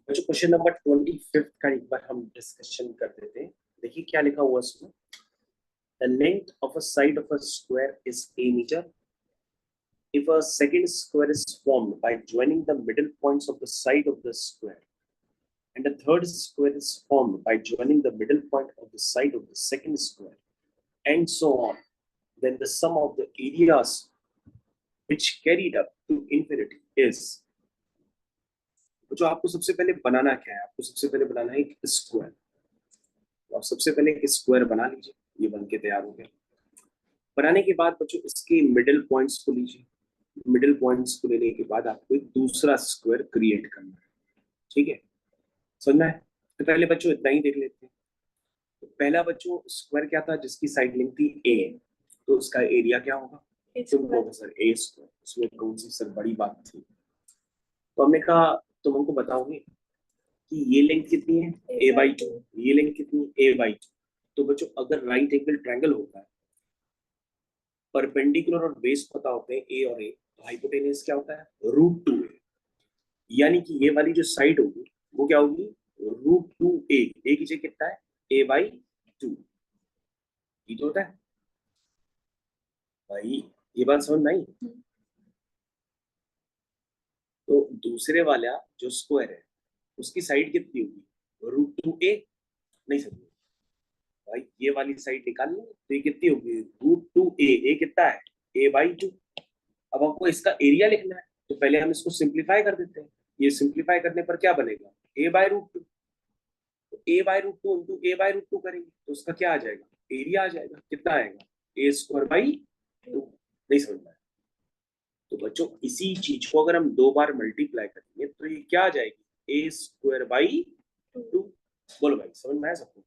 बच्चों question number 25 का एक बार हम डिस्कशन कर देते हैं। देखिए क्या लिखा हुआ इसमें। The length of a side of a square is a metre if a second square is formed by joining the middle points of the side of the square and a third square is formed by joining the middle point of the side of the second square and so on, then the sum of the areas which carried up to infinity is। जो आपको सबसे पहले बनाना क्या है, आपको सबसे पहले बनाना है एक स्क्वायर। तो आप सबसे पहले एक स्क्वायर बना लीजिए, ये बन के तैयार हो गया। बनाने के बाद बच्चों इसके मिडिल पॉइंट्स को लीजिए। मिडिल पॉइंट्स को लेने के बाद आपको एक दूसरा स्क्वायर क्रिएट करना है। ठीक है, समझना है। तो पहले बच्चों इतना ही देख लेते हैं। तो पहला बच्चों स्क्वायर क्या था, जिसकी साइड लेंथ थी ए, तो उसका एरिया क्या होगा। तुम कहोगे सर ए स्क्वायर, उसमें कौन सी सर बड़ी बात थी। तो हमने कहा तुम हमको बताओगे कि ये लेंथ कितनी है a/2, ये लेंथ कितनी है a/2। तो बच्चों अगर राइट एंगल ट्रायंगल होता है, परपेंडिकुलर और बेस पता होते हैं ए और ए, तो हाइपोटेनस क्या होता है √2a। यानी कि ये वाली जो साइड होगी वो क्या होगी √2a। ए की जगह कितना है a/2, ये तो होता है भाई। ये बात समझ में आई। तो दूसरे वाला जो स्क्वायर है उसकी साइड कितनी होगी √2a। नहीं समझ भाई, ये वाली साइड निकाल लो तो ये कितनी होगी √2a। ए कितना है a/2। अब हमको इसका एरिया लिखना है, तो पहले हम इसको सिंप्लीफाई कर देते हैं। ये सिंप्लीफाई करने पर क्या बनेगा a/√2। तो a/√2 इंटू a/√2 करेंगे तो उसका क्या आ जाएगा, एरिया आ जाएगा। कितना आएगा a²/2। नहीं समझ में आया। तो बच्चों इसी चीज को अगर हम दो बार मल्टीप्लाई करेंगे तो ये क्या आ जाएगी a²/2। बोलो भाई समझ में आया सबको।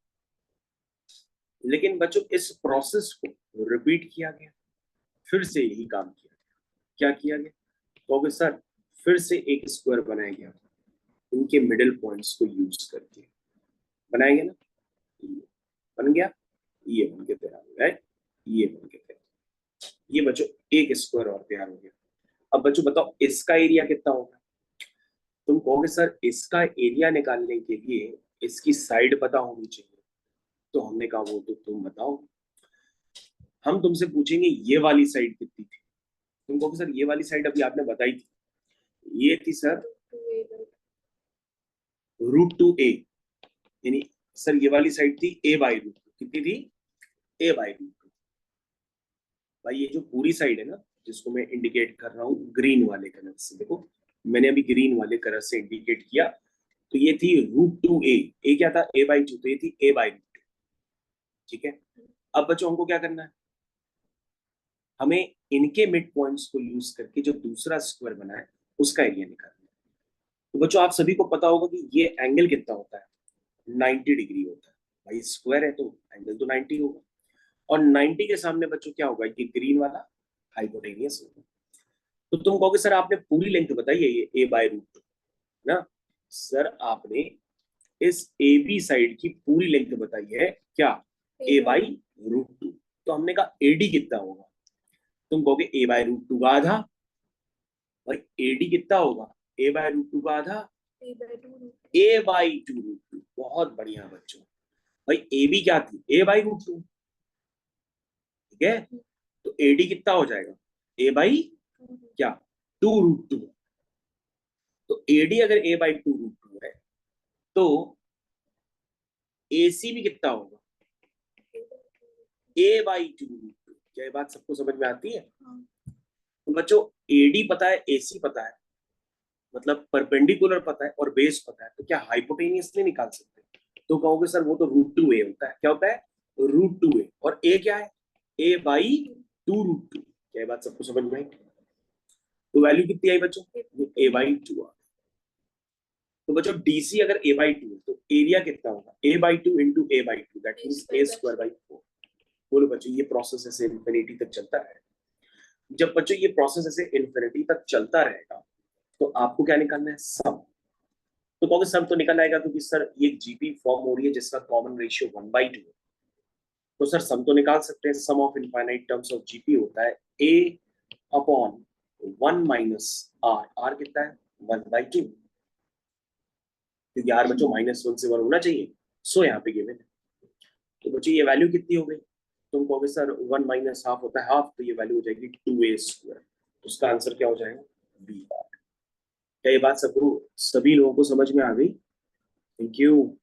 लेकिन बच्चों इस प्रोसेस को रिपीट किया गया, फिर से यही काम किया गया। क्या किया गया, तो सर फिर से एक स्क्वायर बनाया गया इनके मिडिल पॉइंट्स को यूज करके। बनाएंगे ना, ये बन गया, ये बन के तैयार हो गया, ये बन के तैयार। ये बच्चों एक स्क्वायर और तैयार हो गया। अब बच्चों बताओ इसका एरिया कितना होगा। तुम कहोगे सर इसका एरिया निकालने के लिए इसकी साइड पता होनी चाहिए। तो हमने कहा वो तो तुम बताओ। हम तुमसे पूछेंगे ये वाली साइड कितनी थी। तुम कहोगे सर ये वाली साइड अभी आपने बताई थी, ये थी सर √2a। यानी सर ये वाली साइड थी a/√2। कितनी थी a/√2। भाई ये जो पूरी साइड है ना, जिसको मैं इंडिकेट कर रहा हूँ ग्रीन वाले कलर से, देखो मैंने अभी ग्रीन वाले कलर से इंडिकेट किया, तो ये थी √2a। ए क्या था a/2, तो ये थी a/√2। ठीक है, अब बच्चों हमको क्या करना है, हमें इनके मिड पॉइंट्स को यूज करके जो दूसरा स्क्वायर बना है उसका एरिया निकालना है। तो बच्चों आप सभी को पता होगा कि ये एंगल कितना होता है 90 डिग्री होता है। भाई स्क्वायर है तो एंगल तो 90 होगा। और 90 के सामने बच्चों क्या होगा, ये ग्रीन वाला हाइपोटेनियस होगा। तो तुम कहोगे सर आपने पूरी लेंथ बताई है ये a/√2 ना। सर आपने इस ए बी साइड की पूरी लेंथ बताई है क्या a/√2। तो हमने कहा एडी कितना होगा। तुम कहोगे a/√2 का आधा। भाई एडी कितना होगा a/√2 का आधा a/2√2। बहुत बढ़िया बच्चों। भाई ए बी क्या थी a/√2। ठीक है, तो एडी कितना हो जाएगा a/क्या 2√2। तो एडी अगर a/2√2 है तो एसी भी कितना होगा a/2√2। क्या ये बात सबको समझ में आती है। तो बच्चों एडी पता है, एसी पता है, मतलब परपेंडिकुलर पता है और बेस पता है, तो क्या हाइपोटेनियस नहीं निकाल सकते। तो कहोगे सर वो तो √2a होता है। क्या होता है √2a, और a क्या है a/2√2। क्या ये बात सबको समझ में आई। तो वैल्यू कितनी आई बच्चों a/2। तो बच्चों डीसी अगर a/2 है तो एरिया कितना होगा a/2 into a/2, that means a²/4। बोलो बच्चों ये प्रोसेस ऐसे इंफिनिटी तक चलता रहेगा। जब बच्चों ये प्रोसेस ऐसे इंफिनिटी तक चलता रहेगा तो आपको क्या निकालना है सम। तो कहोगे सम तो निकल आएगा क्योंकि सर ये जीपी फॉर्म हो रही है जिसका कॉमन रेशियो 1/2 है। तो सर सम तो निकाल सकते हैं। Sum of infinite terms of GP होता है a/1 - r। r कितना है 1/2। क्योंकि यार बच्चों -1 से 1 होना चाहिए, सो यहाँ पे गिवन है। तो बच्चों ये वैल्यू कितनी हो गई? तुम कहोगे सर 1 माइनस हाफ होता है हाफ, तो ये वैल्यू हो जाएगी 2a²। उसका आंसर क्या हो जाएगा? बी। क्या ये बात सबको, सभी लोगों को समझ में आ गई? Thank you.